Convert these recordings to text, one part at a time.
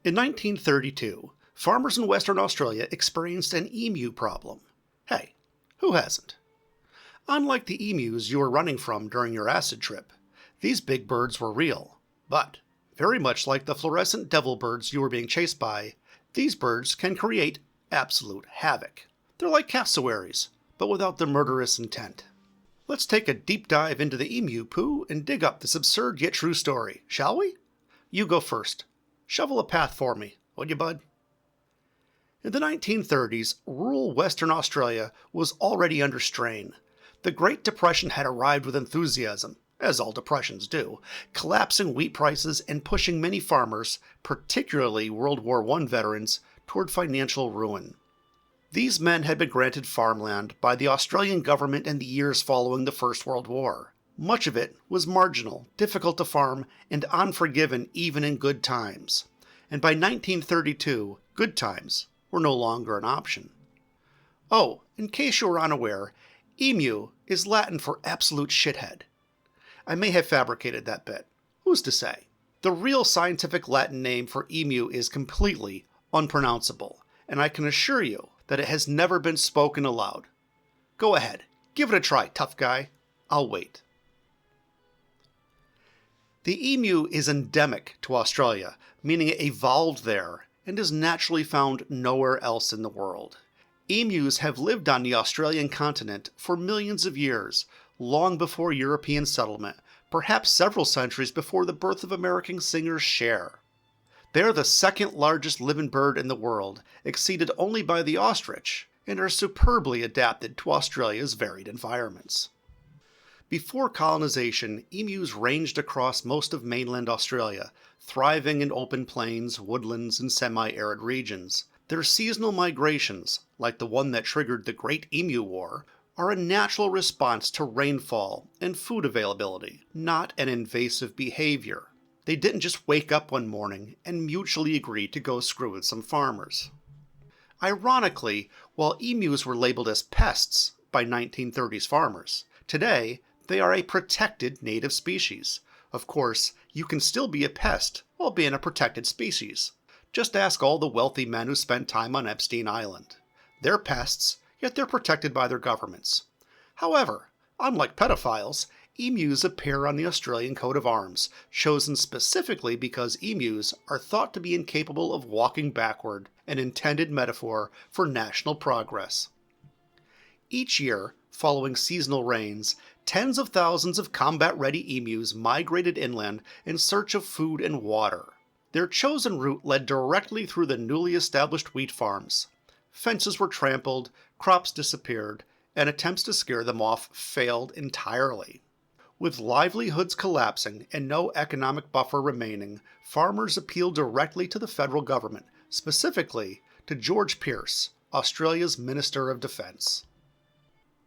In 1932, farmers in Western Australia experienced an emu problem. Hey, who hasn't? Unlike the emus you were running from during your acid trip, these big birds were real. But, very much like the fluorescent devil birds you were being chased by, these birds can create absolute havoc. They're like cassowaries, but without the murderous intent. Let's take a deep dive into the emu poo and dig up this absurd yet true story, shall we? You go first. Shovel a path for me, would you, bud? In the 1930s, rural Western Australia was already under strain. The Great Depression had arrived with enthusiasm, as all depressions do, collapsing wheat prices and pushing many farmers, particularly World War I veterans, toward financial ruin. These men had been granted farmland by the Australian government in the years following the First World War. Much of it was marginal, difficult to farm, and unforgiven even in good times. And by 1932, good times were no longer an option. Oh, in case you were unaware, emu is Latin for absolute shithead. I may have fabricated that bit. Who's to say? The real scientific Latin name for emu is completely unpronounceable, and I can assure you that it has never been spoken aloud. Go ahead, give it a try, tough guy. I'll wait. The emu is endemic to Australia, meaning it evolved there and is naturally found nowhere else in the world. Emus have lived on the Australian continent for millions of years, long before European settlement, perhaps several centuries before the birth of American singer Cher. They are the second largest living bird in the world, exceeded only by the ostrich, and are superbly adapted to Australia's varied environments. Before colonization, emus ranged across most of mainland Australia, thriving in open plains, woodlands, and semi-arid regions. Their seasonal migrations, like the one that triggered the Great Emu War, are a natural response to rainfall and food availability, not an invasive behavior. They didn't just wake up one morning and mutually agree to go screw with some farmers. Ironically, while emus were labeled as pests by 1930s farmers, today they are a protected native species. Of course, you can still be a pest while being a protected species. Just ask all the wealthy men who spent time on Epstein Island. They're pests, yet they're protected by their governments. However, unlike pedophiles, emus appear on the Australian coat of arms, chosen specifically because emus are thought to be incapable of walking backward, an intended metaphor for national progress. Each year, following seasonal rains, tens of thousands of combat-ready emus migrated inland in search of food and water. Their chosen route led directly through the newly established wheat farms. Fences were trampled, crops disappeared, and attempts to scare them off failed entirely. With livelihoods collapsing and no economic buffer remaining, farmers appealed directly to the federal government, specifically to George Pearce, Australia's Minister of Defence.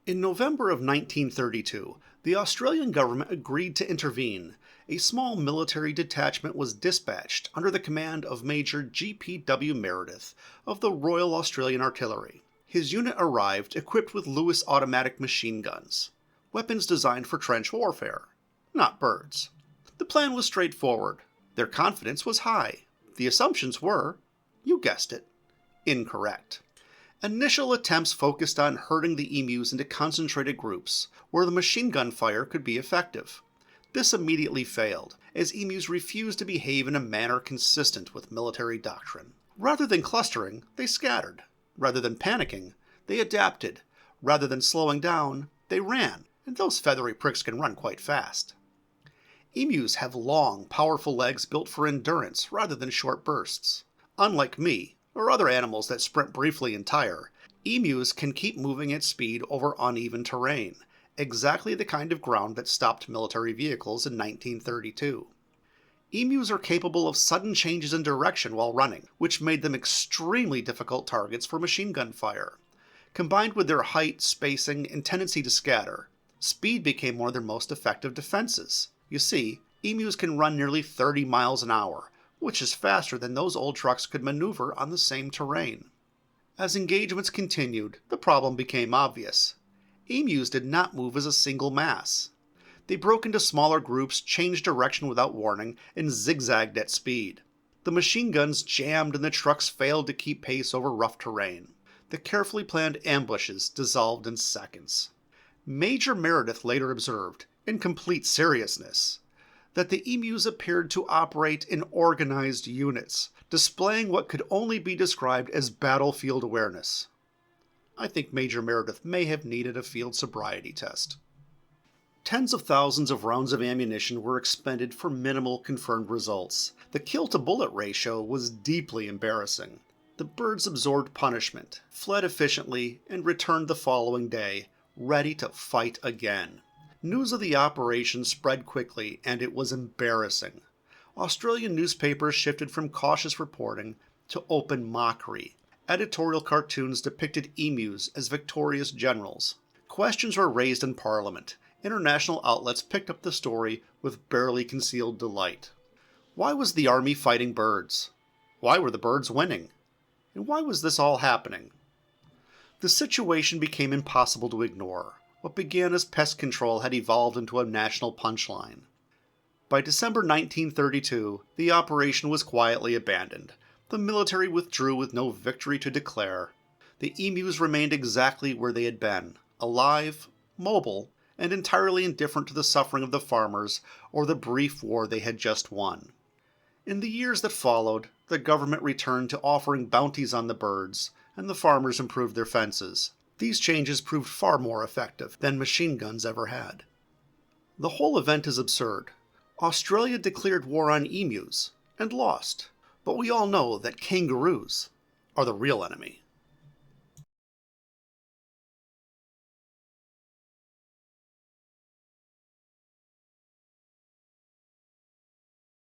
In November of 1932, the Australian government agreed to intervene. A small military detachment was dispatched under the command of Major G.P.W. Meredith of the Royal Australian Artillery. His unit arrived equipped with Lewis automatic machine guns, weapons designed for trench warfare, not birds. The plan was straightforward. Their confidence was high. The assumptions were, you guessed it, incorrect. Initial attempts focused on herding the emus into concentrated groups, where the machine gun fire could be effective. This immediately failed, as emus refused to behave in a manner consistent with military doctrine. Rather than clustering, they scattered. Rather than panicking, they adapted. Rather than slowing down, they ran, and those feathery pricks can run quite fast. Emus have long, powerful legs built for endurance rather than short bursts. Unlike me, or other animals that sprint briefly and tire, emus can keep moving at speed over uneven terrain, exactly the kind of ground that stopped military vehicles in 1932. Emus are capable of sudden changes in direction while running, which made them extremely difficult targets for machine gun fire. Combined with their height, spacing, and tendency to scatter, speed became one of their most effective defenses. You see, emus can run nearly 30 miles an hour, which is faster than those old trucks could maneuver on the same terrain. As engagements continued, the problem became obvious. Emus did not move as a single mass. They broke into smaller groups, changed direction without warning, and zigzagged at speed. The machine guns jammed and the trucks failed to keep pace over rough terrain. The carefully planned ambushes dissolved in seconds. Major Meredith later observed, in complete seriousness, that the emus appeared to operate in organized units, displaying what could only be described as battlefield awareness. I think Major Meredith may have needed a field sobriety test. Tens of thousands of rounds of ammunition were expended for minimal confirmed results. The kill-to-bullet ratio was deeply embarrassing. The birds absorbed punishment, fled efficiently, and returned the following day, ready to fight again. News of the operation spread quickly, and it was embarrassing. Australian newspapers shifted from cautious reporting to open mockery. Editorial cartoons depicted emus as victorious generals. Questions were raised in Parliament. International outlets picked up the story with barely concealed delight. Why was the army fighting birds? Why were the birds winning? And why was this all happening? The situation became impossible to ignore. What began as pest control had evolved into a national punchline. By December 1932, the operation was quietly abandoned. The military withdrew with no victory to declare. The emus remained exactly where they had been, alive, mobile, and entirely indifferent to the suffering of the farmers or the brief war they had just won. In the years that followed, the government returned to offering bounties on the birds, and the farmers improved their fences. These changes proved far more effective than machine guns ever had. The whole event is absurd. Australia declared war on emus, and lost. But we all know that kangaroos are the real enemy.